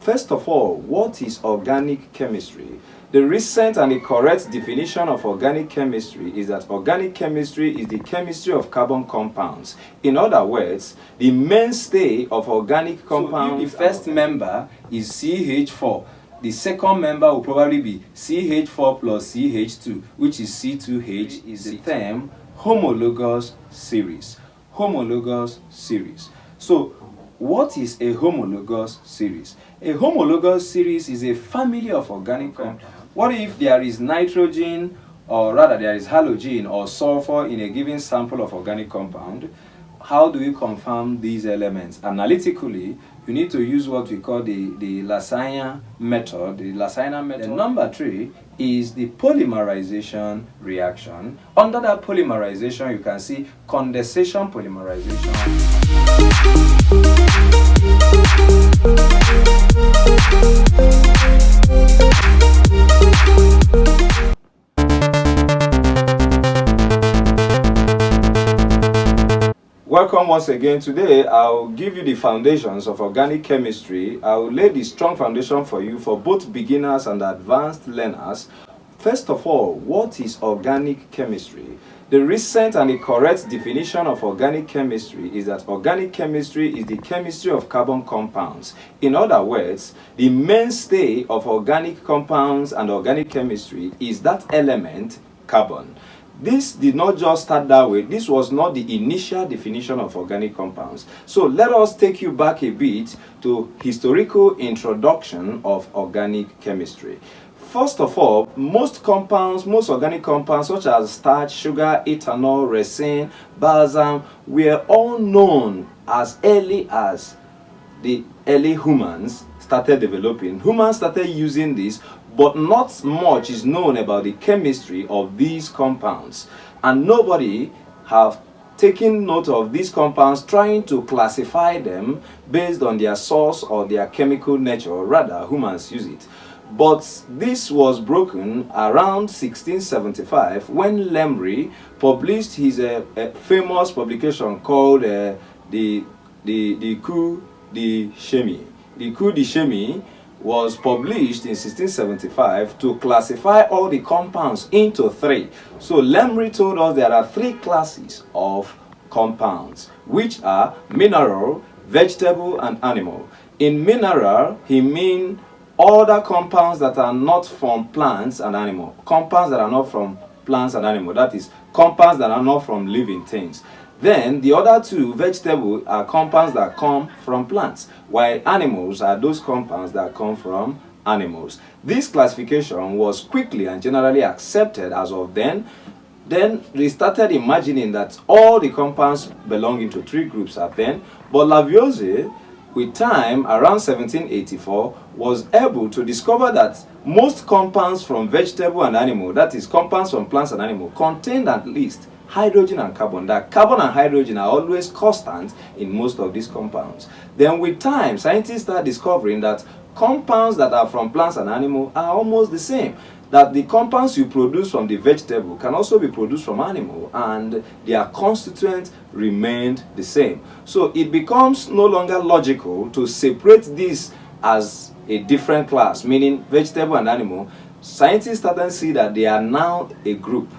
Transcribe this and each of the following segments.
First of all, what is organic chemistry? The recent and the correct definition of organic chemistry is that organic chemistry is the chemistry of carbon compounds. In other words, the mainstay of organic compounds. So the first member is CH4. The second member will probably be CH4 plus CH2, which is C2H, is the term homologous series. Homologous series. So what is a homologous series? A homologous series is a family of organic compounds. What if there is nitrogen, or rather there is halogen or sulfur in a given sample of organic compound? How do we confirm these elements? Analytically, you need to use what we call the Lasagna method. The Lasagna method. The number 3 is the polymerization reaction. Under that polymerization, you can see condensation polymerization. Welcome once again. Today I'll give you the foundations of organic chemistry. I will lay the strong foundation for you for both beginners and advanced learners. First of all, what is organic chemistry? The recent and the correct definition of organic chemistry is that organic chemistry is the chemistry of carbon compounds. In other words, the mainstay of organic compounds and organic chemistry is that element, carbon. This did not just start that way. This was not the initial definition of organic compounds. So let us take you back a bit to historical introduction of organic chemistry. First of all, most organic compounds such as starch, sugar, ethanol, resin, balsam were all known as early as the early humans started developing. Humans started using this, but not much is known about the chemistry of these compounds, and nobody have taken note of these compounds, trying to classify them based on their source or their chemical nature. Rather, humans use it. But this was broken around 1675 when Lemry published his famous publication called the Coup de Chimie. The Coup de Chimie was published in 1675 to classify all the compounds into 3. So Lemry told us there are 3 classes of compounds, which are mineral, vegetable, and animal. In mineral, he means other compounds that are not from plants and animal. Compounds that are not from plants and animal. That is, compounds that are not from living things. Then the other 2, vegetable, are compounds that come from plants, while animals are those compounds that come from animals. This classification was quickly and generally accepted as of then. Then they started imagining that all the compounds belong into 3 groups at then, but Lavoisier, with time around 1784, was able to discover that most compounds from vegetable and animal, that is, compounds from plants and animal, contained at least hydrogen and carbon. That carbon and hydrogen are always constant in most of these compounds. Then with time, scientists start discovering that compounds that are from plants and animal are almost the same. That the compounds you produce from the vegetable can also be produced from animal, and their constituents remained the same. So it becomes no longer logical to separate these as a different class, meaning vegetable and animal. Scientists started to see that they are now a group.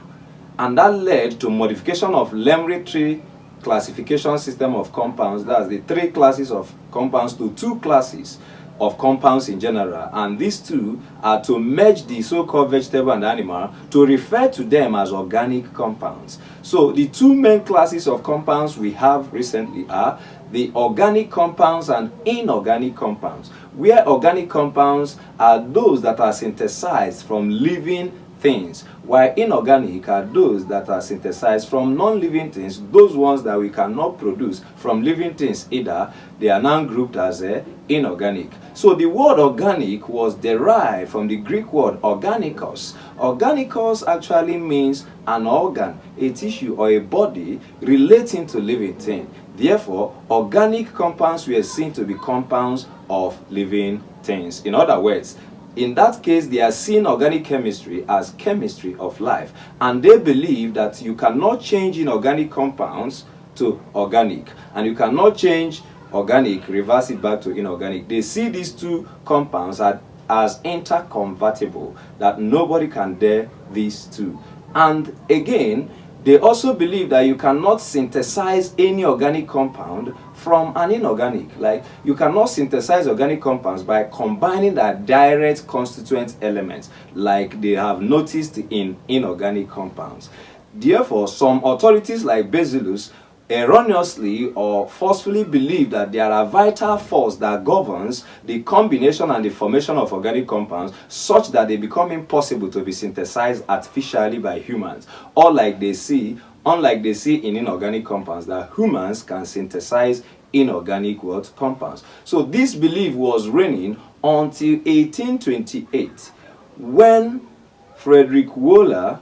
And that led to modification of Lemry tree classification system of compounds. That's the 3 classes of compounds to 2 classes of compounds in general. And these 2 are to merge the so-called vegetable and animal to refer to them as organic compounds. So the 2 main classes of compounds we have recently are the organic compounds and inorganic compounds, where organic compounds are those that are synthesized from living things, while inorganic are those that are synthesized from non-living things, those ones that we cannot produce from living things either. They are now grouped as inorganic. So the word organic was derived from the Greek word organikos. Organikos actually means an organ, a tissue, or a body relating to living thing. Therefore, organic compounds were seen to be compounds of living things. In other words, in that case, they are seeing organic chemistry as chemistry of life. And they believe that you cannot change inorganic compounds to organic. And you cannot change organic, reverse it back to inorganic. They see these two compounds as interconvertible, that nobody can dare these two. And again, they also believe that you cannot synthesize any organic compound from an inorganic. Like, you cannot synthesize organic compounds by combining their direct constituent elements, like they have noticed in inorganic compounds. Therefore, some authorities like Berzelius erroneously or forcefully believe that there are vital force that governs the combination and the formation of organic compounds, such that they become impossible to be synthesized artificially by humans, or unlike they see in inorganic compounds, that humans can synthesize inorganic compounds. So this belief was reigning until 1828, when Frederick Wohler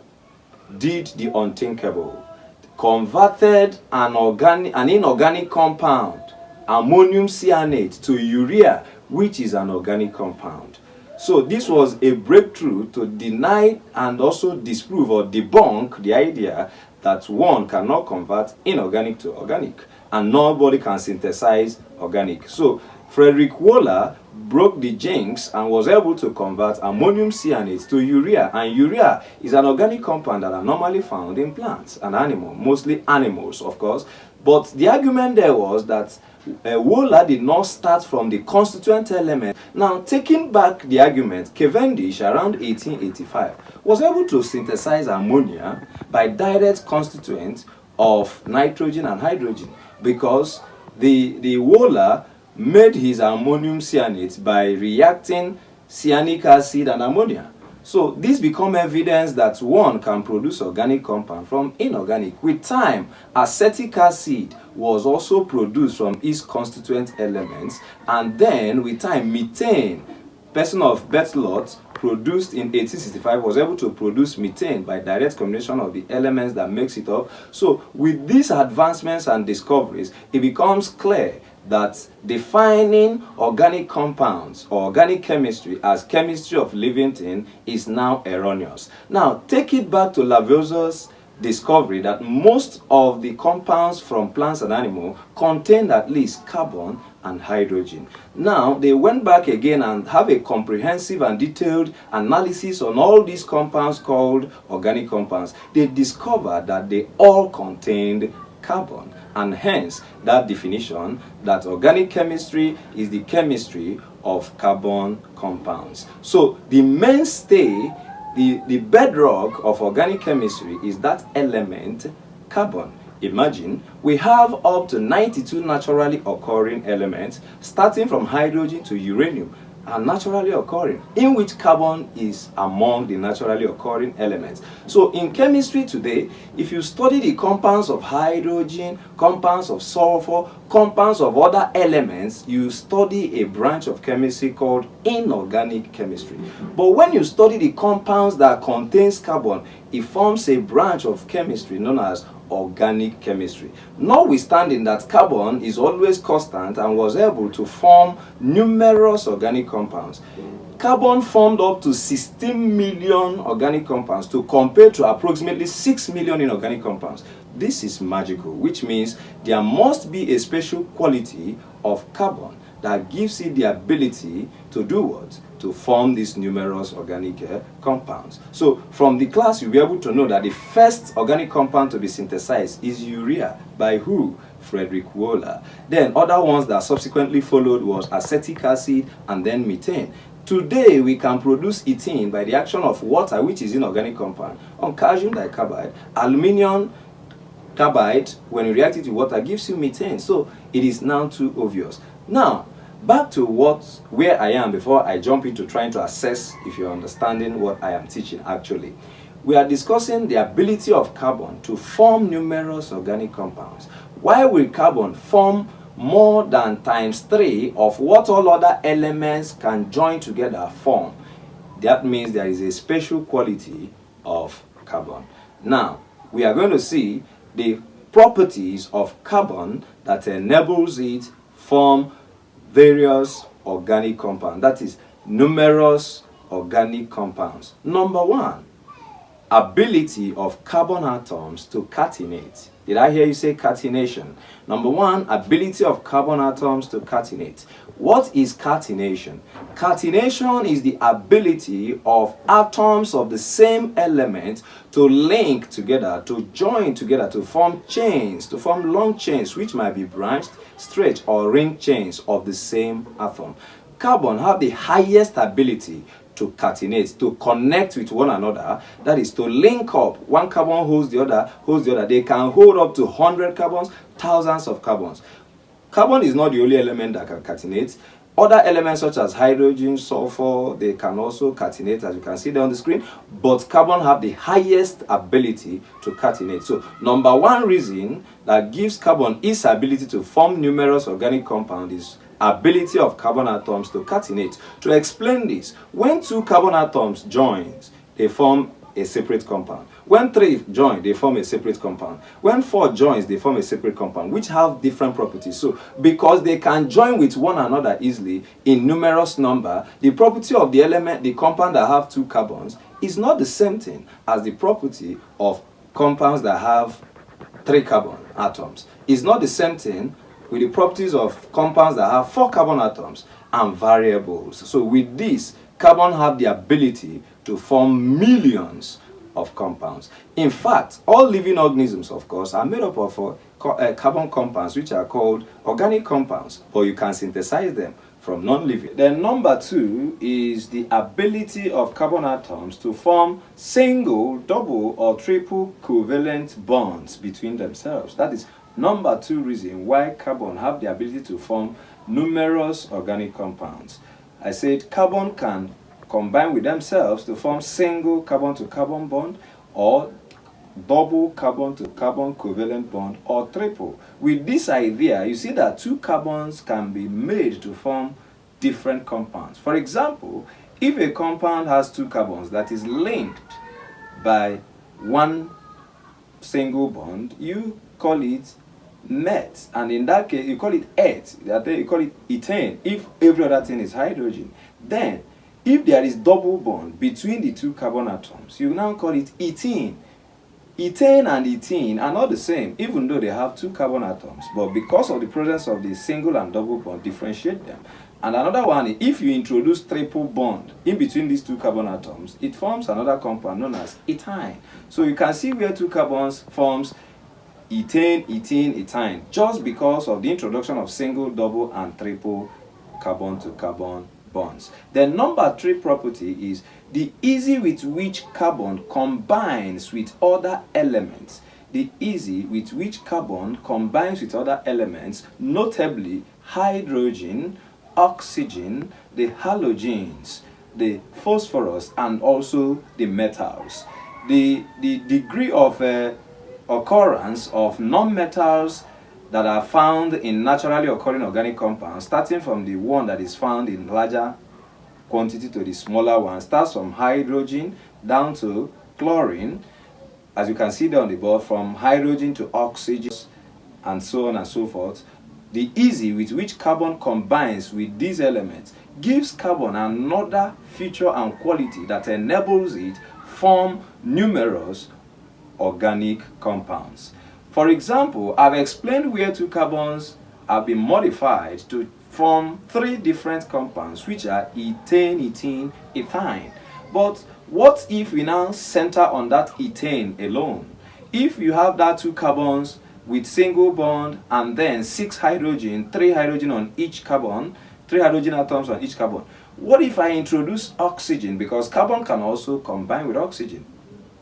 did the unthinkable, converted an inorganic compound, ammonium cyanate, to urea, which is an organic compound. So this was a breakthrough to deny and also disprove or debunk the idea that one cannot convert inorganic to organic, and nobody can synthesize organic. So Frederick Wohler broke the jinx and was able to convert ammonium cyanate to urea, and urea is an organic compound that are normally found in plants and animals, mostly animals, of course. But the argument there was that Wohler did not start from the constituent element. Now, taking back the argument, Cavendish around 1885 was able to synthesize ammonia by direct constituent of nitrogen and hydrogen, because the Wohler made his ammonium cyanate by reacting cyanic acid and ammonia. So this become evidence that one can produce organic compound from inorganic. With time, acetic acid was also produced from its constituent elements, and then with time, methane, person of Berthelot, produced in 1865, was able to produce methane by direct combination of the elements that makes it up. So with these advancements and discoveries, it becomes clear that defining organic compounds or organic chemistry as chemistry of living thing is now erroneous. Now, take it back to Lavoisier's discovery that most of the compounds from plants and animals contain at least carbon and hydrogen. Now, they went back again and have a comprehensive and detailed analysis on all these compounds called organic compounds. They discovered that they all contained carbon, and hence that definition that organic chemistry is the chemistry of carbon compounds. So the mainstay, the bedrock of organic chemistry is that element, carbon. Imagine we have up to 92 naturally occurring elements, starting from hydrogen to uranium, are naturally occurring, in which carbon is among the naturally occurring elements. So in chemistry today, if you study the compounds of hydrogen, compounds of sulfur, compounds of other elements, you study a branch of chemistry called inorganic chemistry. But when you study the compounds that contains carbon, it forms a branch of chemistry known as organic chemistry. Notwithstanding that carbon is always constant and was able to form numerous organic compounds, carbon formed up to 16 million organic compounds to compare to approximately 6 million inorganic compounds. This is magical, which means there must be a special quality of carbon that gives it the ability to do what? To form these numerous organic compounds. So from the class, you'll be able to know that the first organic compound to be synthesized is urea. By who? Frederick Wohler. Then other ones that subsequently followed was acetic acid and then methane. Today, we can produce ethene by the action of water, which is inorganic compound, on calcium dicarbide, aluminium carbide. When you react it with water, gives you methane. So it is now too obvious. Now, back to where I am before I jump into trying to assess if you're understanding what I am teaching actually. We are discussing the ability of carbon to form numerous organic compounds. Why will carbon form more than ×3 of what all other elements can join together form? That means there is a special quality of carbon. Now, we are going to see the properties of carbon that enables it form various organic compounds, that is, numerous organic compounds. Number one, ability of carbon atoms to catenate. Did I hear you say catenation? Number one, ability of carbon atoms to catenate. What is catenation? Catenation is the ability of atoms of the same element to link together, to join together, to form chains, to form long chains, which might be branched, straight, or ring chains of the same atom. Carbon have the highest ability to catenate, to connect with one another, that is to link up. One carbon holds the other, They can hold up to 100 carbons, thousands of carbons. Carbon is not the only element that can catenate. Other elements such as hydrogen, sulfur, they can also catenate, as you can see there on the screen, but carbon have the highest ability to catenate. So number one reason that gives carbon its ability to form numerous organic compounds is ability of carbon atoms to catenate. To explain this, when two carbon atoms join, they form a separate compound. When three join, they form a separate compound. When four joins, they form a separate compound, which have different properties. So because they can join with one another easily in numerous number, the property of the element, the compound that have two carbons, is not the same thing as the property of compounds that have three carbon atoms. It's not the same thing with the properties of compounds that have four carbon atoms and variables. So with this, carbon have the ability to form millions of compounds. In fact, all living organisms, of course, are made up of carbon compounds, which are called organic compounds, but you can synthesize them from non-living. Then number two is the ability of carbon atoms to form single, double, or triple covalent bonds between themselves. That is number two reason why carbon have the ability to form numerous organic compounds. I said carbon can combine with themselves to form single carbon to carbon bond, or double carbon to carbon covalent bond, or triple. With this idea, you see that two carbons can be made to form different compounds. For example, if a compound has two carbons that is linked by one single bond, you call it net, and in that case you call it et, you call it ethane if every other thing is hydrogen. Then if there is double bond between the two carbon atoms, you now call it ethene. Ethane and ethene are not the same, even though they have two carbon atoms, but because of the presence of the single and double bond, differentiate them. And another one, if you introduce triple bond in between these two carbon atoms, it forms another compound known as ethyne. So you can see where two carbons forms ethane, ethene, ethyne, just because of the introduction of single, double, and triple carbon to carbon bonds. The number three property is the ease with which carbon combines with other elements. The ease with which carbon combines with other elements, notably hydrogen, oxygen, the halogens, the phosphorus, and also the metals. The degree of occurrence of non-metals that are found in naturally occurring organic compounds, starting from the one that is found in larger quantity to the smaller one, starts from hydrogen down to chlorine, as you can see there on the board, from hydrogen to oxygen, and so on and so forth. The ease with which carbon combines with these elements gives carbon another feature and quality that enables it form numerous organic compounds. For example, I've explained where two carbons have been modified to form three different compounds, which are ethane, ethene, ethyne. But what if we now center on that ethane alone? If you have that two carbons with single bond and then 6 hydrogen, 3 hydrogen on each carbon, 3 hydrogen atoms on each carbon, what if I introduce oxygen? Because carbon can also combine with oxygen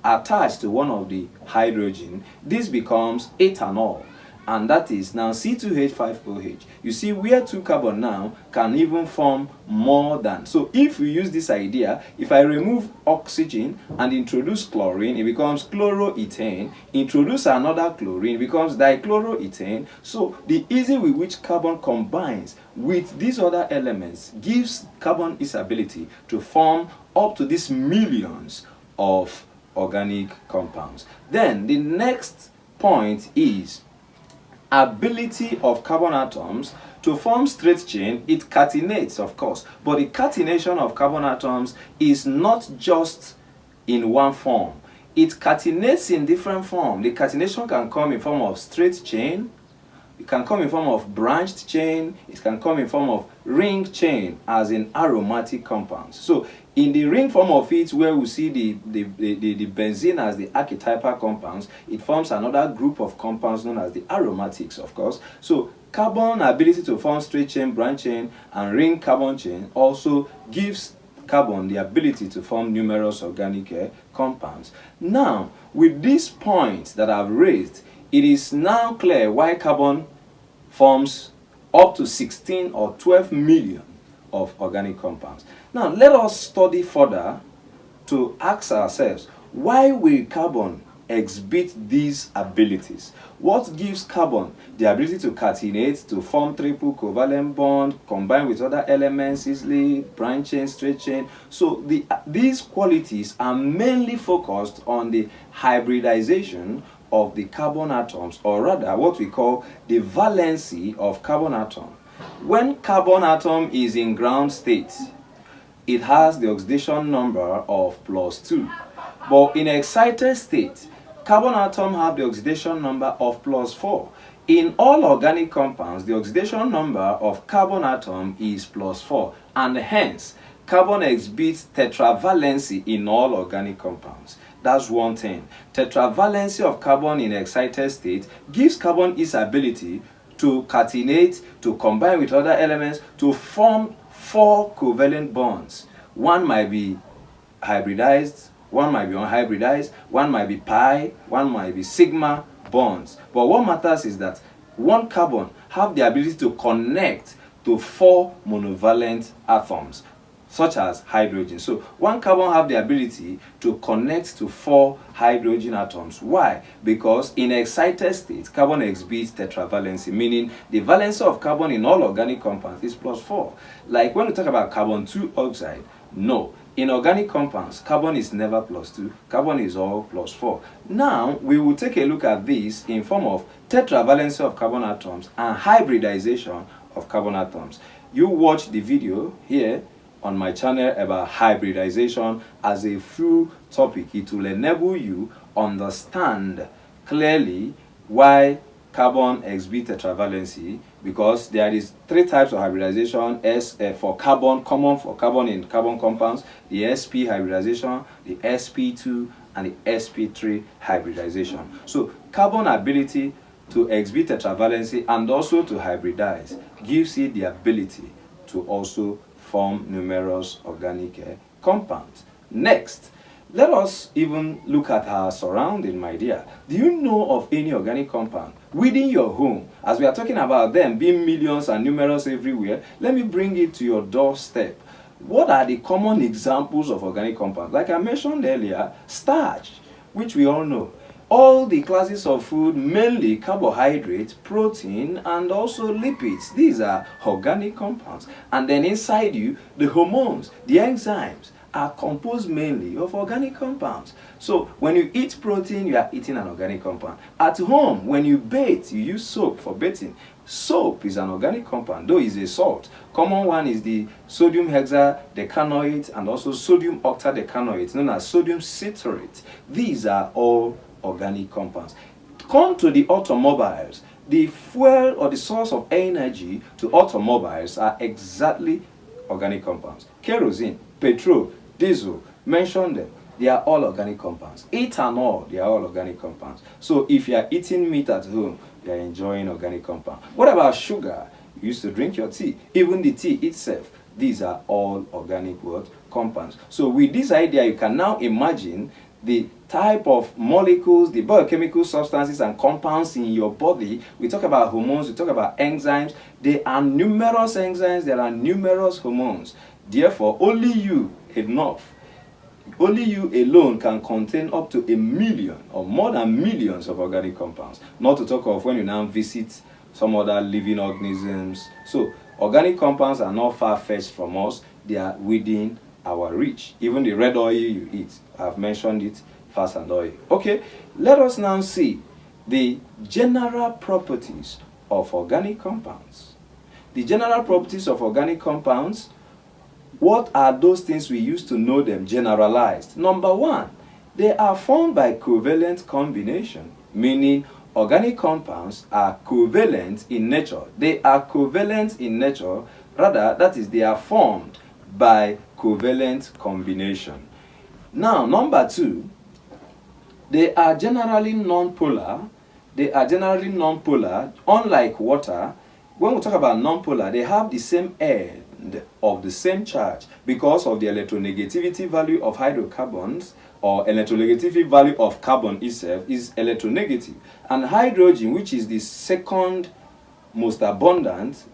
attached to one of the hydrogen. This becomes ethanol, and that is now C2H5OH. You see where two carbon now can even form more than. So if we use this idea, if I remove oxygen and introduce chlorine, it becomes chloroethane. Introduce another chlorine, it becomes dichloroethane. So the ease with which carbon combines with these other elements gives carbon its ability to form up to these millions of organic compounds. Then the next point is ability of carbon atoms to form straight chain. It catenates, of course, but the catenation of carbon atoms is not just in one form. it catenates in different form. The catenation can come in form of straight chain, it can come in form of branched chain, it can come in form of ring chain, as in aromatic compounds. So in the ring form of it, where we see the benzene as the archetypal compounds, it forms another group of compounds known as the aromatics, of course. So carbon ability to form straight chain, branch chain, and ring carbon chain also gives carbon the ability to form numerous organic compounds. Now, with these points that I've raised, it is now clear why carbon forms up to 16 or 12 million of organic compounds. Now, let us study further to ask ourselves, why will carbon exhibit these abilities? What gives carbon the ability to catenate, to form triple covalent bond, combine with other elements easily, branch chain, straight chain? So these qualities are mainly focused on the hybridization of the carbon atoms, or rather what we call the valency of carbon atom. When carbon atom is in ground state, it has the oxidation number of +2. But in excited state, carbon atom have the oxidation number of +4. In all organic compounds, the oxidation number of carbon atom is +4, and hence carbon exhibits tetravalency in all organic compounds. That's one thing. Tetravalency of carbon in excited state gives carbon its ability to catenate, to combine with other elements, to form 4 covalent bonds. One might be hybridized, one might be unhybridized, one might be pi, one might be sigma bonds. But what matters is that one carbon have the ability to connect to 4 monovalent atoms, such as hydrogen. So one carbon have the ability to connect to 4 hydrogen atoms. Why? Because in excited state, carbon exhibits tetravalency, meaning the valence of carbon in all organic compounds is +4. Like when we talk about carbon 2 oxide, no. In organic compounds, carbon is never +2, carbon is all +4. Now, we will take a look at this in form of tetravalency of carbon atoms and hybridization of carbon atoms. You watch the video here on my channel about hybridization as a full topic. It will enable you understand clearly why carbon exhibits tetravalency, because there is 3 types of hybridization. For carbon, common for carbon in carbon compounds, the sp hybridization, the sp2, and the sp3 hybridization. So carbon ability to exhibit tetravalency and also to hybridize gives it the ability to also form numerous organic compounds. Next, let us even look at our surrounding, my dear. Do you know of any organic compound within your home? As we are talking about them being millions and numerous everywhere, let me bring it to your doorstep. What are the common examples of organic compounds? Like I mentioned earlier, starch, which we all know. All the classes of food, mainly carbohydrates, protein, and also lipids. These are organic compounds. And then inside you, the hormones, the enzymes, are composed mainly of organic compounds. So when you eat protein, you are eating an organic compound. At home, when you bathe, you use soap for bathing. Soap is an organic compound, though it's a salt. Common one is the sodium hexadecanoate and also sodium octadecanoate, known as sodium citrate. These are all organic compounds. Come to the automobiles. The fuel or the source of energy to automobiles are exactly organic compounds. Kerosene, petrol, diesel, mention them. They are all organic compounds. Ethanol, they are all organic compounds. So if you are eating meat at home, you are enjoying organic compound. What about sugar? You used to drink your tea. Even the tea itself, these are all organic compounds. So with this idea, you can now imagine the type of molecules, the biochemical substances and compounds in your body. We talk about hormones, we talk about enzymes. There are numerous enzymes, there are numerous hormones. Therefore, only you alone can contain up to 1 million or more than millions of organic compounds. Not to talk of when you now visit some other living organisms. So, organic compounds are not far-fetched from us. They are within our reach. Even the red oil you eat, I've mentioned it, fat and oil. Okay, let us now see the general properties of organic compounds. The general properties of organic compounds, what are those things we use to know them generalized? Number 1, They are formed by covalent combination, meaning organic compounds are covalent in nature. They are covalent in nature, rather, that is, they are formed by covalent combination. Now, number 2, they are generally non-polar. They are generally non-polar, unlike water. When we talk about non-polar, they have the same end of the same charge because of the electronegativity value of hydrocarbons, or electronegativity value of carbon itself is electronegative. And hydrogen, which is the second most abundant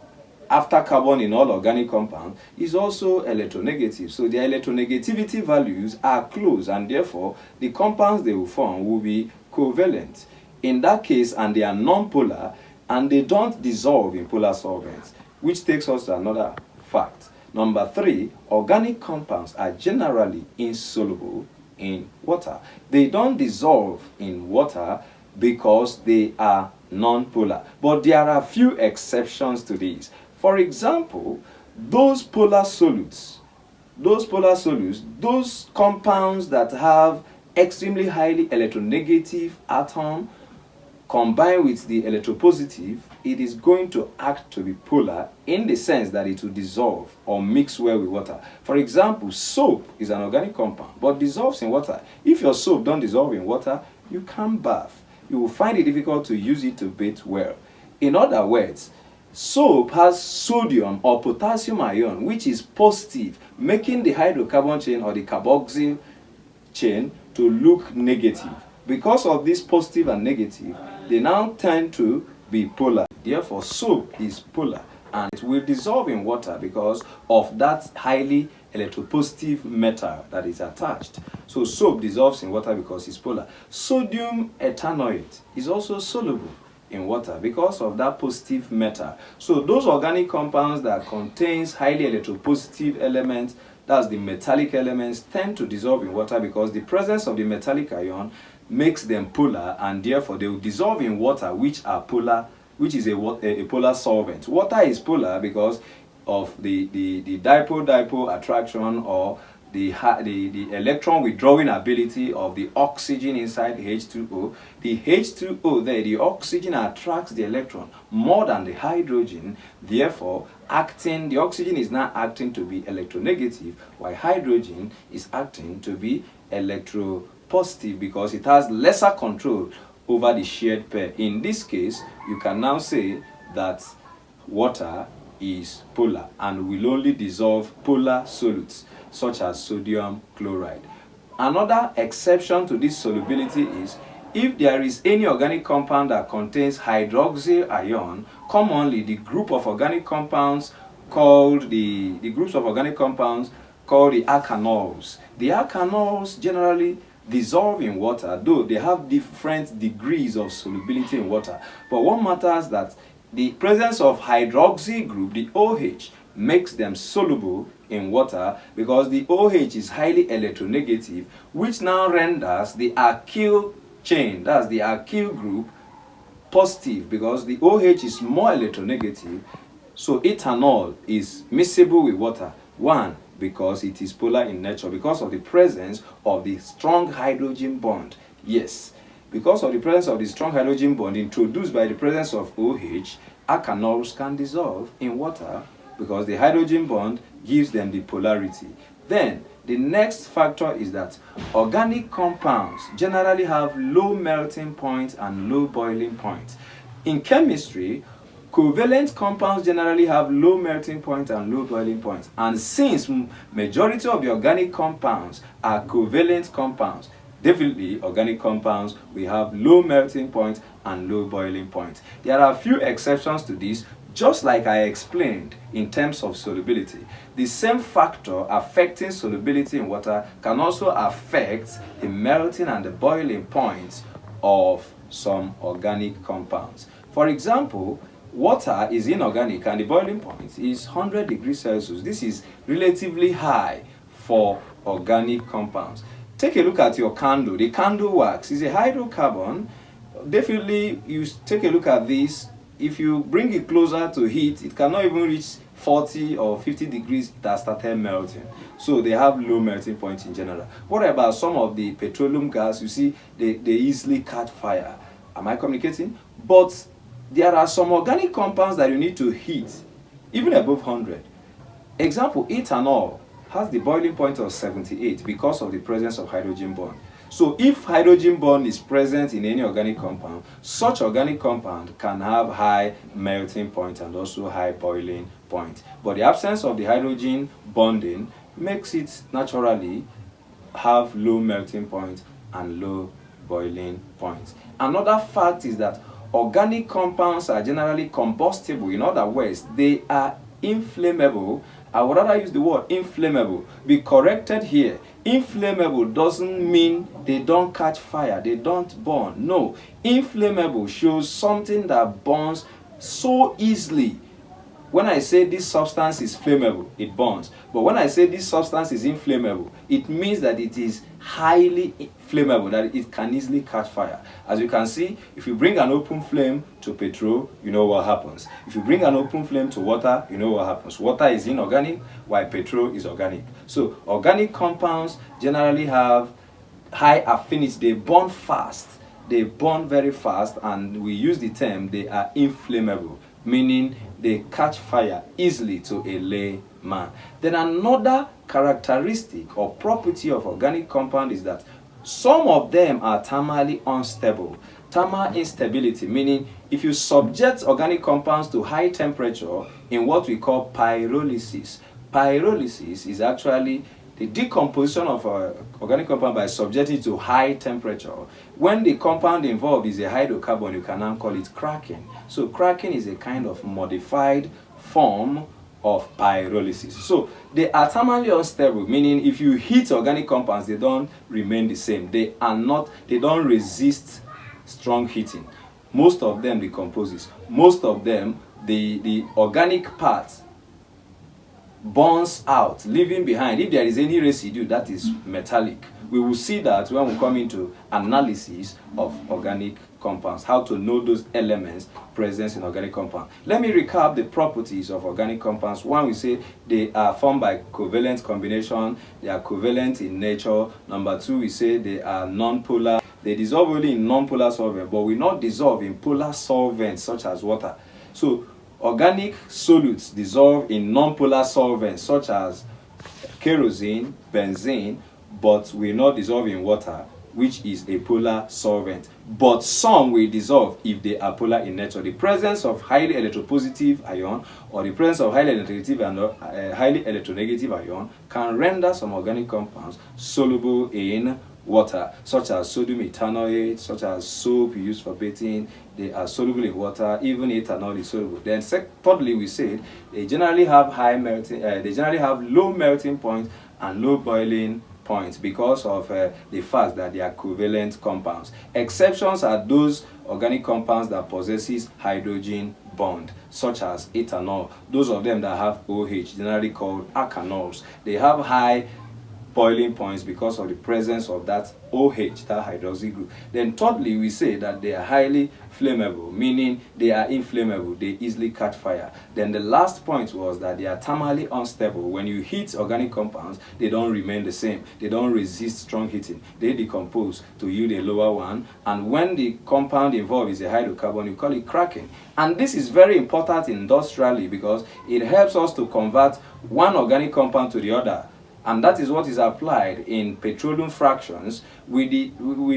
after carbon in all organic compounds, is also electronegative. So their electronegativity values are close, and therefore the compounds they will form will be covalent. In that case, and they are non-polar, and they don't dissolve in polar solvents, which takes us to another fact. Number 3, organic compounds are generally insoluble in water. They don't dissolve in water because they are non-polar. But there are a few exceptions to this. For example, those compounds that have extremely highly electronegative atom combined with the electropositive, it is going to act to be polar in the sense that it will dissolve or mix well with water. For example, soap is an organic compound but dissolves in water. If your soap don't dissolve in water, you can't bath. You will find it difficult to use it to bathe well. In other words, soap has sodium or potassium ion, which is positive, making the hydrocarbon chain or the carboxyl chain to look negative. Because of this positive and negative, they now tend to be polar. Therefore, soap is polar, and it will dissolve in water because of that highly electropositive metal that is attached. So soap dissolves in water because it's polar. Sodium ethanoate is also soluble in water because of that positive metal. So those organic compounds that contains highly electropositive elements, that's the metallic elements, tend to dissolve in water because the presence of the metallic ion makes them polar, and therefore they will dissolve in water, which are polar, which is a polar solvent. Water is polar because of the dipole-dipole attraction, or the electron withdrawing ability of the oxygen inside H2O. The H2O there, the oxygen attracts the electron more than the hydrogen, therefore the oxygen is now acting to be electronegative, while hydrogen is acting to be electropositive because it has lesser control over the shared pair. In this case, you can now say that water is polar and will only dissolve polar solutes such as sodium chloride. Another exception to this solubility is if there is any organic compound that contains hydroxyl ion. Commonly, the group of organic compounds called the alkanols. The alkanols generally dissolve in water, though they have different degrees of solubility in water. But what matters is that the presence of hydroxy group, the OH, makes them soluble in water because the OH is highly electronegative, which now renders the alkyl chain, that's the alkyl group, positive because the OH is more electronegative. So ethanol is miscible with water. 1, because it is polar in nature, because of the presence of the strong hydrogen bond. Yes, because of the presence of the strong hydrogen bond introduced by the presence of OH, alkanols can dissolve in water because the hydrogen bond gives them the polarity. Then, the next factor is that organic compounds generally have low melting point and low boiling point. In chemistry, covalent compounds generally have low melting point and low boiling point. And since majority of the organic compounds are covalent compounds, definitely organic compounds will have low melting point and low boiling point. There are a few exceptions to this, just like I explained in terms of solubility. The same factor affecting solubility in water can also affect the melting and the boiling points of some organic compounds. For example, water is inorganic and the boiling point is 100 degrees Celsius. This is relatively high for organic compounds. Take a look at your candle. The candle wax is a hydrocarbon. Definitely, you take a look at this. If you bring it closer to heat, it cannot even reach 40 or 50 degrees, it has started melting. So they have low melting point in general. What about some of the petroleum gas? You see, they easily catch fire. Am I communicating? But there are some organic compounds that you need to heat, even above 100. Example, ethanol has the boiling point of 78 because of the presence of hydrogen bond. So if hydrogen bond is present in any organic compound, such organic compound can have high melting point and also high boiling point. But the absence of the hydrogen bonding makes it naturally have low melting point and low boiling point. Another fact is that organic compounds are generally combustible. In other words, they are inflammable. I would rather use the word inflammable. Be corrected here. Inflammable doesn't mean they don't catch fire, they don't burn. No, inflammable shows something that burns so easily. When I say this substance is flammable, it burns. But when I say this substance is inflammable, it means that it is highly flammable, that it can easily catch fire. As you can see, if you bring an open flame to petrol, you know what happens. If you bring an open flame to water, you know what happens. Water is inorganic, while petrol is organic. So organic compounds generally have high affinity. They burn fast. They burn very fast, and we use the term they are inflammable, meaning they catch fire easily to a layman. Then another characteristic or property of organic compound is that some of them are thermally unstable. Thermal instability, meaning if you subject organic compounds to high temperature in what we call pyrolysis. Pyrolysis is actually the decomposition of an organic compound by subjecting it to high temperature. When the compound involved is a hydrocarbon, you can now call it cracking. So cracking is a kind of modified form of pyrolysis. So they are thermally unstable, meaning if you heat organic compounds, they don't remain the same. They don't resist strong heating. Most of them decomposes. Most of them, the organic parts burns out, leaving behind, if there is any residue that is metallic. We will see that when we come into analysis of organic compounds, how to know those elements present in organic compound. Let me recap the properties of organic compounds. One, we say they are formed by covalent combination, they are covalent in nature. Number two, we say they are non-polar. They dissolve only in non-polar solvent, but will not dissolve in polar solvents such as water. So organic solutes dissolve in non-polar solvents such as kerosene, benzene, but will not dissolve in water, which is a polar solvent. But some will dissolve if they are polar in nature. The presence of highly electropositive ion or the presence of highly electronegative and highly electronegative ion can render some organic compounds soluble in water, such as sodium ethanoate, such as soap used for bathing. They are soluble in water. Even ethanol is soluble. Then thirdly, we said they generally have low melting point and low boiling point because of the fact that they are covalent compounds. Exceptions are those organic compounds that possesses hydrogen bond, such as ethanol. Those of them that have OH, generally called alkanols, they have high boiling points because of the presence of that OH, that hydroxy group. Then thirdly, we say that they are highly flammable, meaning they are inflammable, they easily catch fire. Then the last point was that they are thermally unstable. When you heat organic compounds, they don't remain the same. They don't resist strong heating. They decompose to yield a lower one. And when the compound involved is a hydrocarbon, you call it cracking. And this is very important industrially because it helps us to convert one organic compound to the other. And that is what is applied in petroleum fractions. With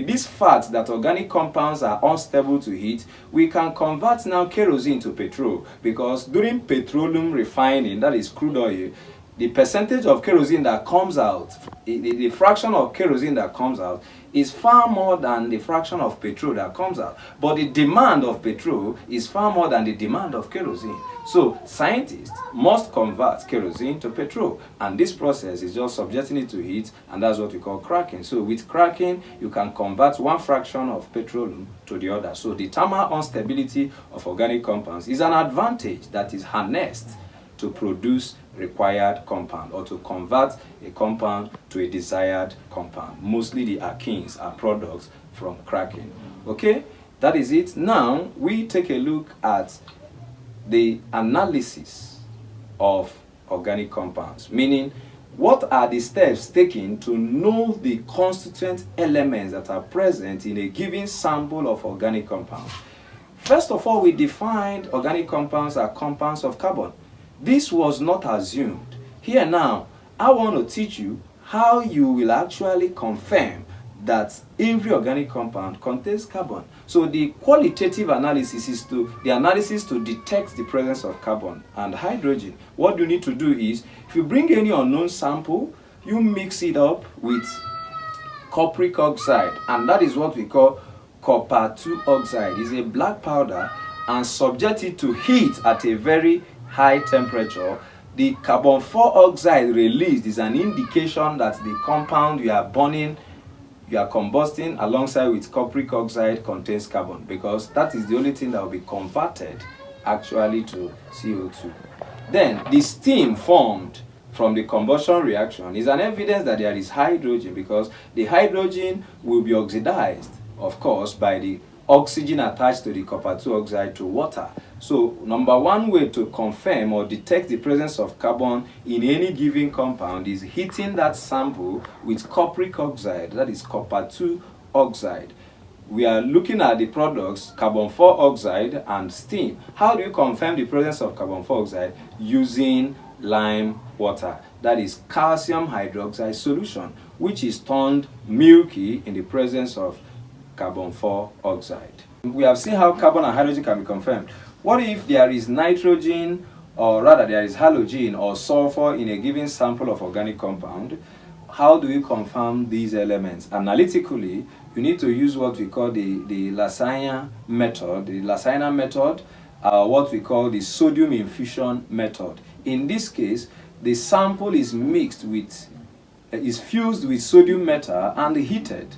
this fact that organic compounds are unstable to heat, we can convert now kerosene to petrol, because during petroleum refining, that is crude oil, the percentage of kerosene that comes out, the fraction of kerosene that comes out is far more than the fraction of petrol that comes out. But the demand of petrol is far more than the demand of kerosene. So scientists must convert kerosene to petrol. And this process is just subjecting it to heat, and that's what we call cracking. So with cracking, you can convert one fraction of petroleum to the other. So the thermal instability of organic compounds is an advantage that is harnessed to produce required compound, or to convert a compound to a desired compound. Mostly the alkenes are products from cracking. Okay, that is it. Now we take a look at the analysis of organic compounds, meaning what are the steps taken to know the constituent elements that are present in a given sample of organic compound. First of all, we defined organic compounds as compounds of carbon. This was not assumed. Here now, I want to teach you how you will actually confirm that every organic compound contains carbon. So the qualitative analysis is the analysis to detect the presence of carbon and hydrogen. What you need to do is, if you bring any unknown sample, you mix it up with cupric oxide, and that is what we call copper 2 oxide. It's a black powder, and subject it to heat at a very high temperature. The carbon 4 oxide released is an indication that the compound you are burning, you are combusting alongside with cupric oxide contains carbon, because that is the only thing that will be converted actually to CO2. Then the steam formed from the combustion reaction is an evidence that there is hydrogen, because the hydrogen will be oxidized, of course, by the oxygen attached to the copper 2 oxide to water. So number one way to confirm or detect the presence of carbon in any given compound is heating that sample with cupric oxide, that is copper 2 oxide. We are looking at the products carbon 4 oxide and steam. How do you confirm the presence of carbon 4 oxide? Using lime water, that is calcium hydroxide solution, which is turned milky in the presence of carbon 4 oxide. We have seen how carbon and hydrogen can be confirmed. What if there is nitrogen, or rather there is halogen or sulfur in a given sample of organic compound? How do we confirm these elements? Analytically, you need to use what we call the Lasagna method. The Lasagna method, what we call the sodium infusion method. In this case, the sample is fused with sodium metal and heated.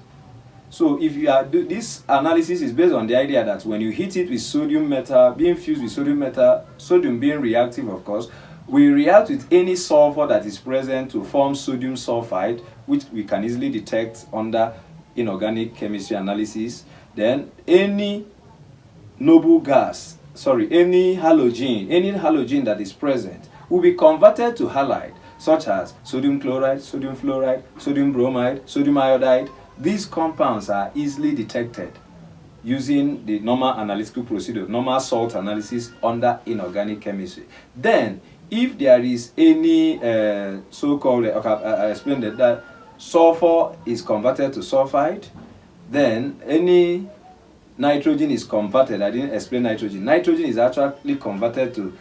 So if you are this analysis is based on the idea that when you heat it with sodium metal, being fused with sodium metal, sodium being reactive, of course, we react with any sulfur that is present to form sodium sulfide, which we can easily detect under inorganic chemistry analysis. Then any noble gas, any halogen that is present will be converted to halide, such as sodium chloride, sodium fluoride, sodium bromide, sodium iodide. These compounds are easily detected using the normal analytical procedure, normal salt analysis under inorganic chemistry. Then, if there is any so-called, I explained that sulfur is converted to sulfide, then any nitrogen is converted. I didn't explain nitrogen. Nitrogen is actually converted to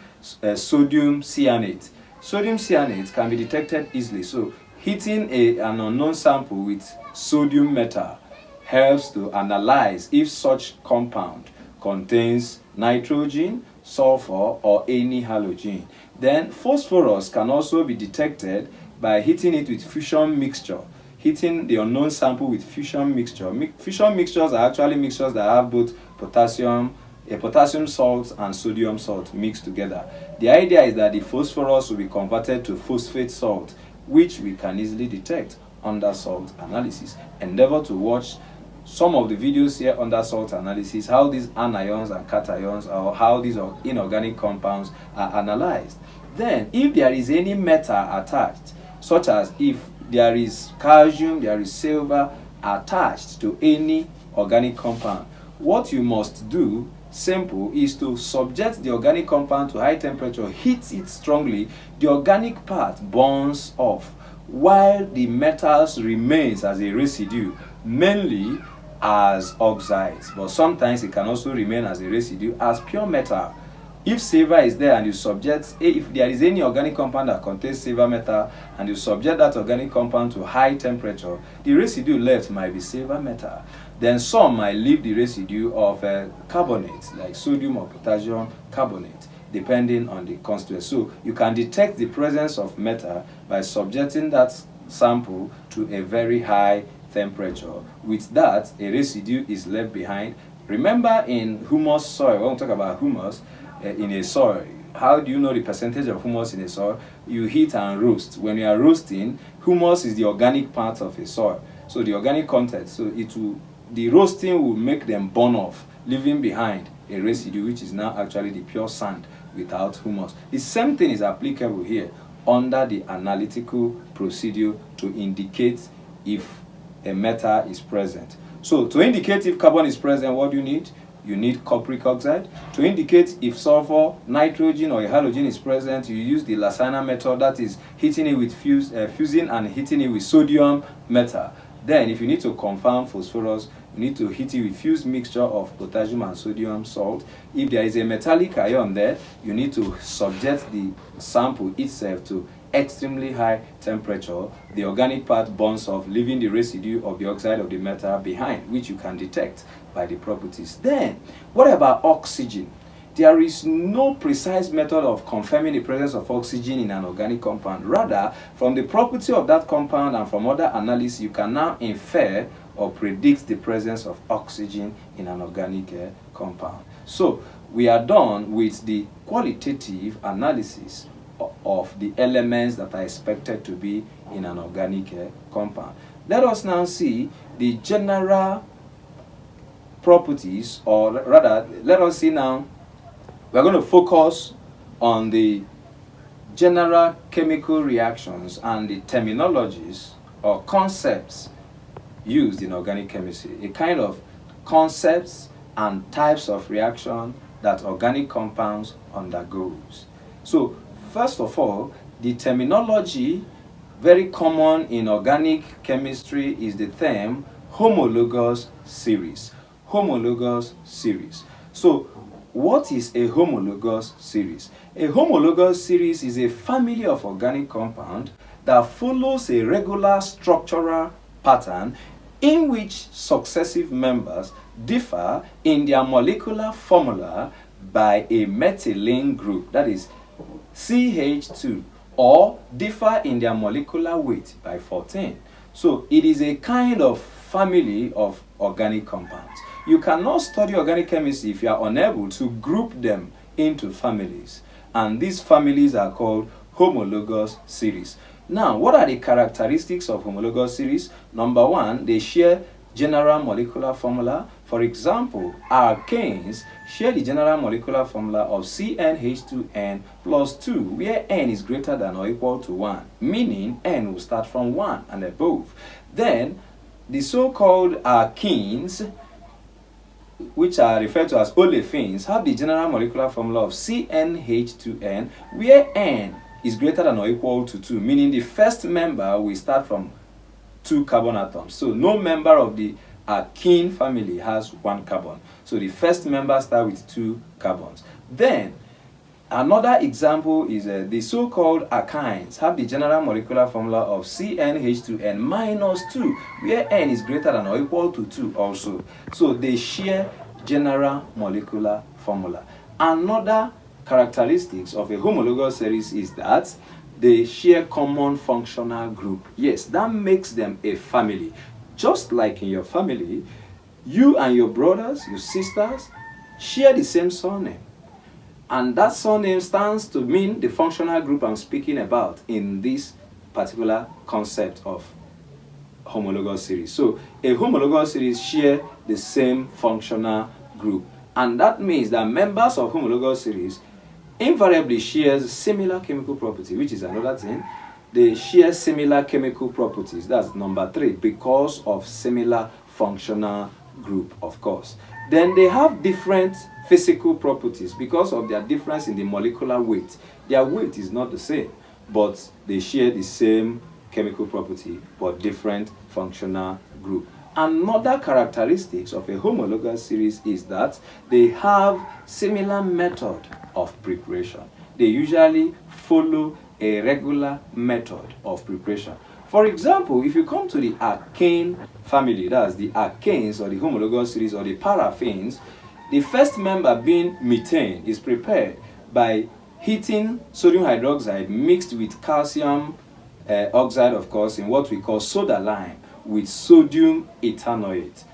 sodium cyanate. Sodium cyanate can be detected easily. So, heating an unknown sample with sodium metal helps to analyze if such compound contains nitrogen, sulfur, or any halogen. Then phosphorus can also be detected by heating it with fusion mixture. Heating the unknown sample with fusion mixture. Fusion mixtures are actually mixtures that have both potassium salt and sodium salt mixed together. The idea is that the phosphorus will be converted to phosphate salt, which we can easily detect under salt analysis. Endeavor to watch some of the videos here under salt analysis, how these anions and cations, or how these inorganic compounds are analyzed. Then, if there is any metal attached, such as if there is calcium, there is silver attached to any organic compound, what you must do, simple, is to subject the organic compound to high temperature, heat it strongly, the organic part burns off, while the metals remains as a residue, mainly as oxides, but sometimes it can also remain as a residue as pure metal. If silver is there and you subject, if there is any organic compound that contains silver metal and you subject that organic compound to high temperature, the residue left might be silver metal. Then some might leave the residue of carbonate, like sodium or potassium carbonate, depending on the constituent. So you can detect the presence of metal by subjecting that sample to a very high temperature. With that, a residue is left behind. Remember, in humus soil, when we talk about humus in a soil, how do you know the percentage of humus in a soil? You heat and roast. When you are roasting, humus is the organic part of a soil, so the organic content. So the roasting will make them burn off, leaving behind a residue, which is now actually the pure sand without humus. The same thing is applicable here under the analytical procedure to indicate if a metal is present. So to indicate if carbon is present, what do you need? You need cupric oxide. To indicate if sulfur, nitrogen, or a halogen is present, you use the Lasana method, that is heating it with fusing and heating it with sodium metal. Then if you need to confirm phosphorus, you need to heat it with fused mixture of potassium and sodium salt. If there is a metallic ion there, you need to subject the sample itself to extremely high temperature. The organic part burns off, leaving the residue of the oxide of the metal behind, which you can detect by the properties. Then, what about oxygen? There is no precise method of confirming the presence of oxygen in an organic compound. Rather, from the property of that compound and from other analysis, you can now infer or predict the presence of oxygen in an organic compound. So, we are done with the qualitative analysis of the elements that are expected to be in an organic compound. Let us now see the general properties, or rather, let us see now, we're going to focus on the general chemical reactions and the terminologies or concepts used in organic chemistry, a kind of concepts and types of reaction that organic compounds undergoes. So, first of all, the terminology very common in organic chemistry is the term homologous series. Homologous series. So, what is a homologous series? A homologous series is a family of organic compounds that follows a regular structural pattern in which successive members differ in their molecular formula by a methylene group, that is CH2, or differ in their molecular weight by 14. So it is a kind of family of organic compounds. You cannot study organic chemistry if you are unable to group them into families, and these families are called homologous series. Now, what are the characteristics of homologous series? Number one, they share general molecular formula. For example, alkanes share the general molecular formula of CnH2n plus 2, where n is greater than or equal to 1, meaning n will start from 1 and above. Then, the so-called alkenes, which are referred to as olefins, have the general molecular formula of CnH2n, where n is greater than or equal to 2, meaning the first member will start from 2 carbon atoms. So no member of the alkene family has 1 carbon. So the first member starts with 2 carbons. Then another example is the so-called alkynes have the general molecular formula of CnH2n minus 2, where n is greater than or equal to 2 also. So they share general molecular formula. Another characteristics of a homologous series is that they share common functional group. Yes, that makes them a family. Just like in your family, you and your brothers, your sisters, share the same surname. And that surname stands to mean the functional group I'm speaking about in this particular concept of homologous series. So a homologous series share the same functional group. And that means that members of homologous series invariably shares similar chemical property, which is another thing. They share similar chemical properties. That's number 3, because of similar functional group, of course. Then they have different physical properties because of their difference in the molecular weight. Their weight is not the same, but they share the same chemical property but different functional group. Another characteristics of a homologous series is that they have similar method of preparation. They usually follow a regular method of preparation. For example, if you come to the alkane family, that's the alkanes or the homologous series or the paraffins, the first member being methane is prepared by heating sodium hydroxide mixed with calcium oxide, of course, in what we call soda lime with sodium ethanoate.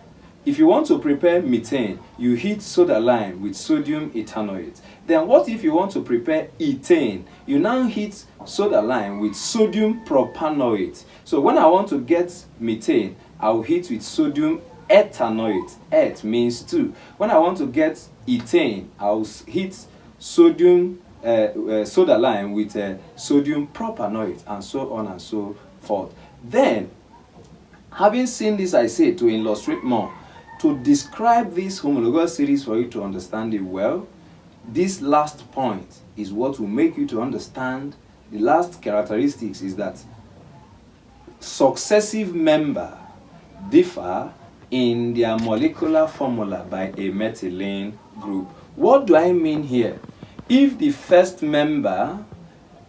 If you want to prepare methane, you heat soda lime with sodium ethanoate. Then what if you want to prepare ethane? You now heat soda lime with sodium propanoate. So when I want to get methane, I'll heat with sodium ethanoate. Et means 2. When I want to get ethane, I'll heat sodium soda lime with sodium propanoate, and so on and so forth. Then, having seen this, I say to illustrate more, to describe this homologous series for you to understand it well, this last point is what will make you to understand. The last characteristics is that successive members differ in their molecular formula by a methylene group. What do I mean here? If the first member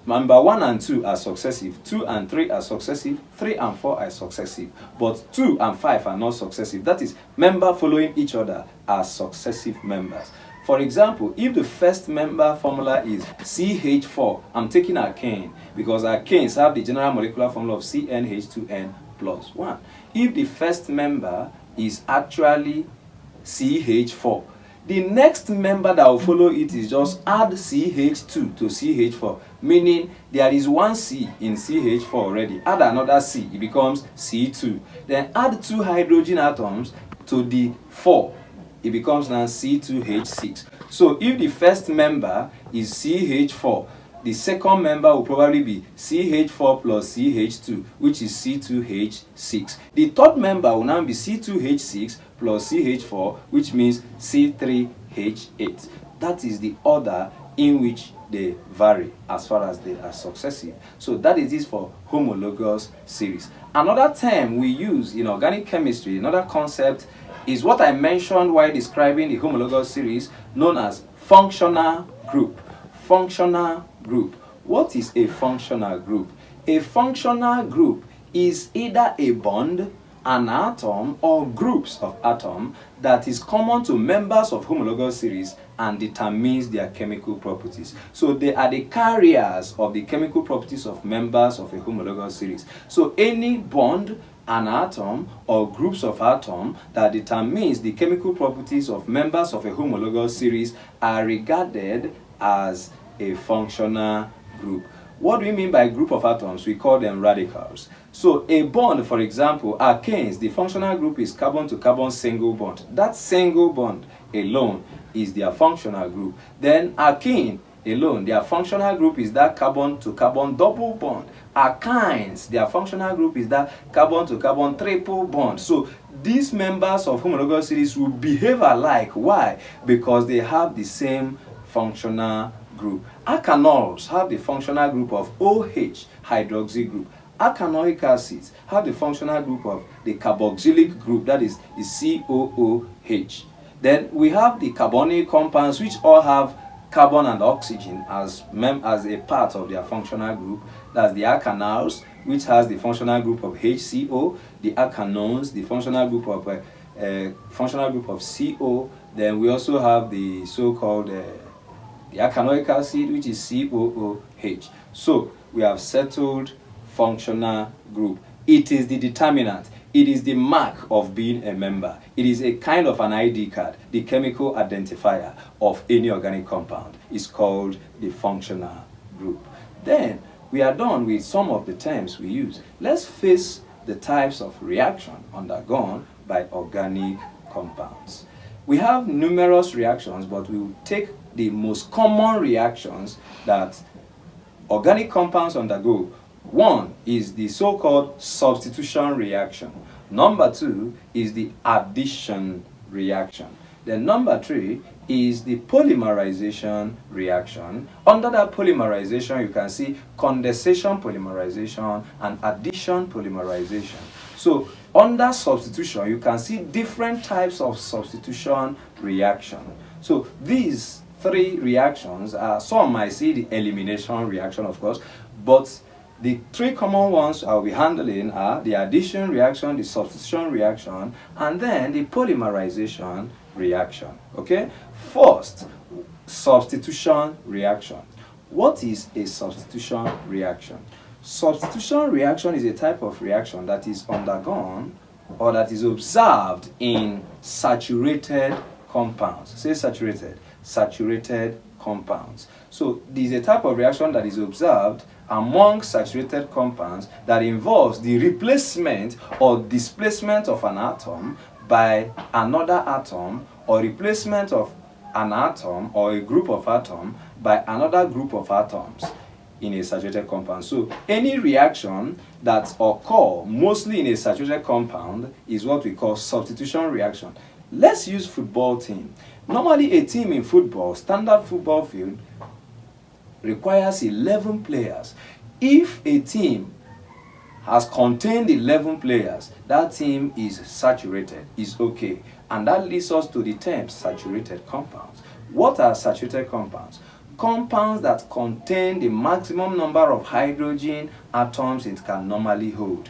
1 and 2 are successive, 2 and 3 are successive, 3 and 4 are successive, but 2 and 5 are not successive. That is, members following each other are successive members. For example, if the first member formula is CH4, I'm taking alkane because alkanes have the general molecular formula of CnH2n plus 1. If the first member is actually CH4, the next member that will follow it is just add CH2 to CH4, meaning there is one C in CH4 already. Add another C, it becomes C2. Then add 2 hydrogen atoms to the 4, it becomes now C2H6. So if the first member is CH4, the second member will probably be CH4 plus CH2, which is C2H6. The third member will now be C2H6 plus CH4, which means C3H8. That is the order in which they vary as far as they are successive. So that is it for homologous series. Another term we use in organic chemistry, another concept, is what I mentioned while describing the homologous series, known as functional group. Functional group. What is a functional group? A functional group is either a bond, an atom, or groups of atoms that is common to members of homologous series and determines their chemical properties. So they are the carriers of the chemical properties of members of a homologous series. So any bond, an atom, or groups of atoms that determines the chemical properties of members of a homologous series are regarded as a functional group. What do we mean by group of atoms? We call them radicals. So a bond, for example, alkanes, the functional group is carbon to carbon single bond. That single bond alone is their functional group. Then alkene alone, their functional group is that carbon to carbon double bond. Alkynes, their functional group is that carbon to carbon triple bond. So these members of homologous series will behave alike. Why? Because they have the same functional group. Alkanols have the functional group of OH hydroxy group. Alkanoic acids have the functional group of the carboxylic group, that is the COOH. Then we have the carbonyl compounds, which all have carbon and oxygen as a part of their functional group. That's the alkanals, which has the functional group of HCO. The alkanones, the functional group of CO. Then we also have the so-called the alkanoic acid, which is COOH. So we have settled functional group. It is the determinant. It is the mark of being a member. It is a kind of an ID card, the chemical identifier of any organic compound. It's called the functional group. Then we are done with some of the terms we use. Let's face the types of reaction undergone by organic compounds. We have numerous reactions, but we will take the most common reactions that organic compounds undergo. One is the so-called substitution reaction. Number 2 is the addition reaction. Then number 3 is the polymerization reaction. Under that polymerization, you can see condensation polymerization and addition polymerization. So under substitution, you can see different types of substitution reaction. So these 3 reactions are, some might see the elimination reaction, of course, but the 3 common ones I'll be handling are the addition reaction, the substitution reaction, and then the polymerization reaction. Okay? First, substitution reaction. What is a substitution reaction? Substitution reaction is a type of reaction that is undergone or that is observed in saturated compounds. Say saturated. Saturated compounds. So this is a type of reaction that is observed among saturated compounds that involves the replacement or displacement of an atom by another atom, or replacement of an atom or a group of atoms by another group of atoms in a saturated compound. So any reaction that occurs mostly in a saturated compound is what we call substitution reaction. Let's use football team. Normally a team in football, standard football field, requires 11 players. If a team has contained 11 players, that team is saturated, is okay. And that leads us to the term saturated compounds. What are saturated compounds? Compounds that contain the maximum number of hydrogen atoms it can normally hold.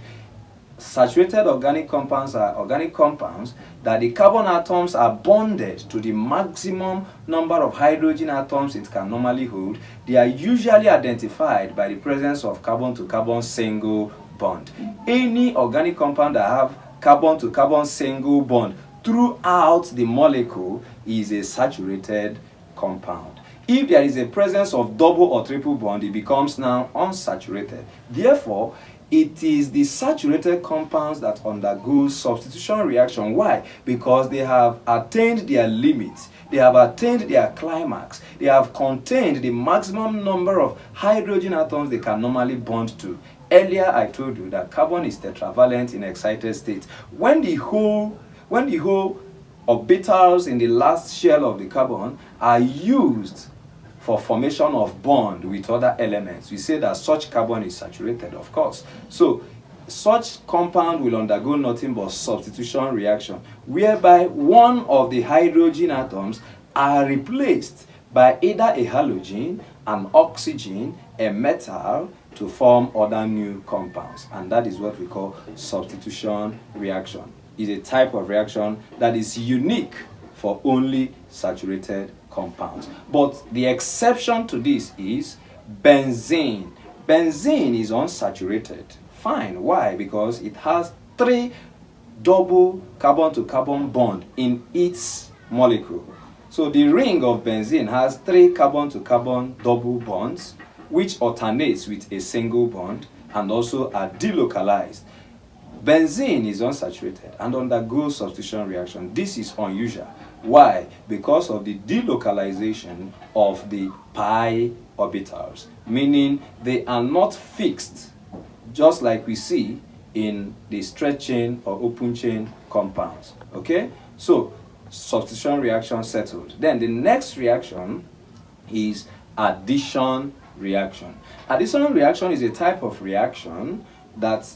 Saturated organic compounds are organic compounds that the carbon atoms are bonded to the maximum number of hydrogen atoms it can normally hold. They are usually identified by the presence of carbon-to-carbon single bond. Any organic compound that have carbon-to-carbon single bond throughout the molecule is a saturated compound. If there is a presence of double or triple bond, it becomes now unsaturated. Therefore, it is the saturated compounds that undergo substitution reaction. Why? Because they have attained their limit. They have attained their climax. They have contained the maximum number of hydrogen atoms they can normally bond to. Earlier, I told you that carbon is tetravalent in excited state. When the whole orbitals in the last shell of the carbon are used for formation of bond with other elements, we say that such carbon is saturated, of course. So such compound will undergo nothing but substitution reaction, whereby one of the hydrogen atoms are replaced by either a halogen, an oxygen, a metal, to form other new compounds. And that is what we call substitution reaction. It's a type of reaction that is unique for only saturated compounds. But the exception to this is benzene. Benzene is unsaturated. Fine. Why? Because it has 3 double carbon-to-carbon bond in its molecule. So the ring of benzene has 3 carbon-to-carbon double bonds, which alternates with a single bond and also are delocalized. Benzene is unsaturated and undergoes substitution reaction. This is unusual. Why? Because of the delocalization of the pi orbitals, meaning they are not fixed, just like we see in the straight chain or open chain compounds. Okay? So, substitution reaction settled. Then the next reaction is addition reaction. Addition reaction is a type of reaction that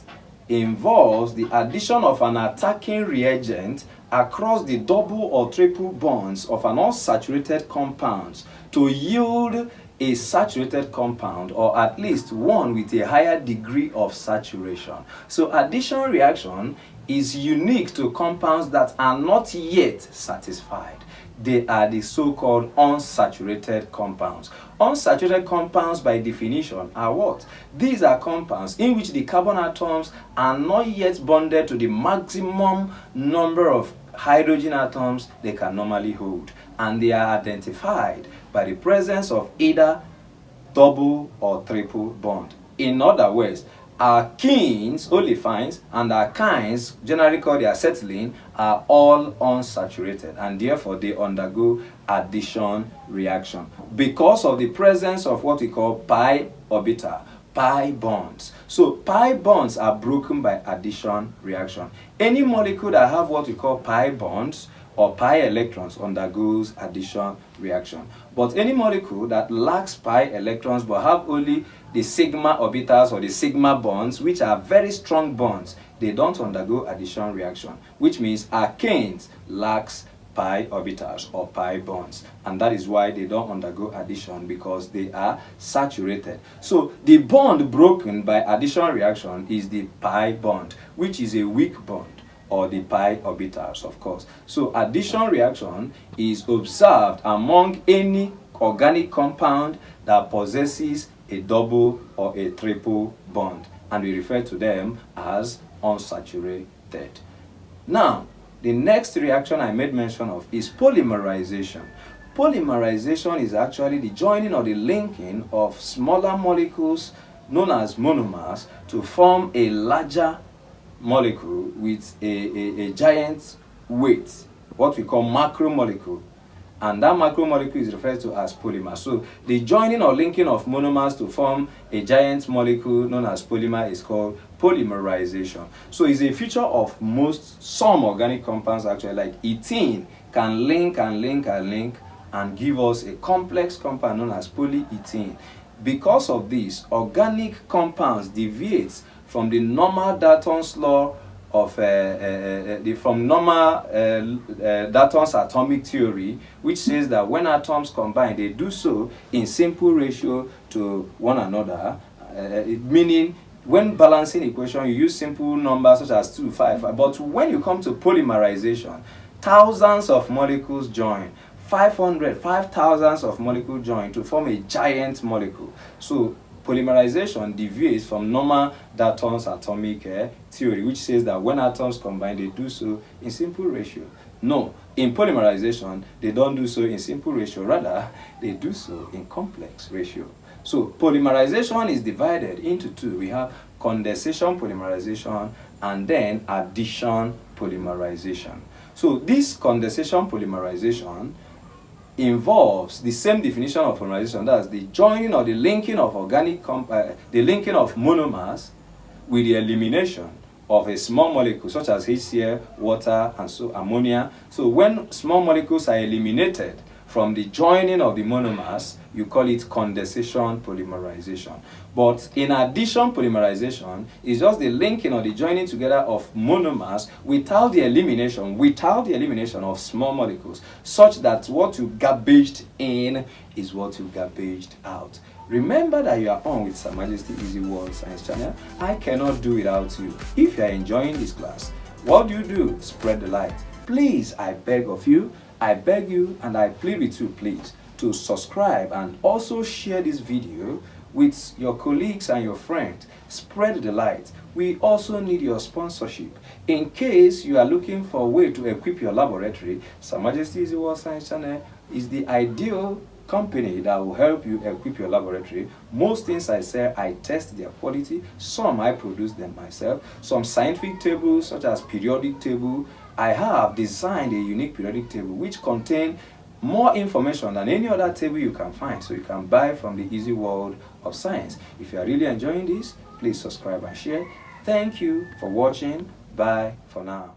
involves the addition of an attacking reagent across the double or triple bonds of an unsaturated compound to yield a saturated compound, or at least one with a higher degree of saturation. So addition reaction is unique to compounds that are not yet satisfied. They are the so-called unsaturated compounds. Unsaturated compounds, by definition, are what? These are compounds in which the carbon atoms are not yet bonded to the maximum number of hydrogen atoms they can normally hold. And they are identified by the presence of either double or triple bond. In other words, alkenes, olefines, and alkynes, generally called the acetylene, are all unsaturated, and therefore they undergo addition reaction because of the presence of what we call pi orbital, pi bonds. So pi bonds are broken by addition reaction. Any molecule that have what we call pi bonds or pi electrons undergoes addition reaction. But any molecule that lacks pi electrons but have only the sigma orbitals or the sigma bonds, which are very strong bonds, they don't undergo addition reaction, which means alkanes lacks pi orbitals or pi bonds, and that is why they don't undergo addition, because they are saturated. So the bond broken by addition reaction is the pi bond, which is a weak bond, or the pi orbitals, of course. So addition reaction is observed among any organic compound that possesses a double or a triple bond, and we refer to them as unsaturated. Now, the next reaction I made mention of is polymerization. Polymerization is actually the joining or the linking of smaller molecules known as monomers to form a larger molecule with a giant weight, what we call macromolecule. and that macromolecule is referred to as polymer. So the joining or linking of monomers to form a giant molecule known as polymer is called polymerization. So it's a feature of some organic compounds actually, like ethene can link and give us a complex compound known as polyethene. Because of this, organic compounds deviate from the normal Dalton's law of Dalton's atomic theory, which says that when atoms combine, they do so in simple ratio to one another, meaning when balancing equation you use simple numbers such as 2, 5, but when you come to polymerization, thousands of molecules join, 5,000 of molecules join to form a giant molecule. So polymerization deviates from normal Dalton's atomic theory, which says that when atoms combine, they do so in simple ratio. No, in polymerization, they don't do so in simple ratio, rather, they do so in complex ratio. So polymerization is divided into two. We have condensation polymerization and then addition polymerization. So this condensation polymerization involves the same definition of polymerization, that's the joining or the linking of the linking of monomers with the elimination of a small molecule such as HCl, water, and so ammonia. So when small molecules are eliminated from the joining of the monomers, you call it condensation polymerization. But in addition polymerization is just the linking or the joining together of monomers without the elimination of small molecules, such that what you garbaged in is what you garbaged out. Remember that you are on with Her Majesty Easy World Science Channel. I cannot do without you. If you are enjoying this class, what do? Spread the light. Please, I beg you, and I plead with you, please, to subscribe and also share this video with your colleagues and your friends. Spread the light. We also need your sponsorship. In case you are looking for a way to equip your laboratory, Her Majesty Easy World Science Channel is the ideal company that will help you equip your laboratory. Most things I sell, I test their quality. Some I produce them myself. Some scientific tables, such as periodic table, I have designed a unique periodic table which contains more information than any other table you can find, so you can buy from the Easy World of Science. If you are really enjoying this, please subscribe and share. Thank you for watching. Bye for now.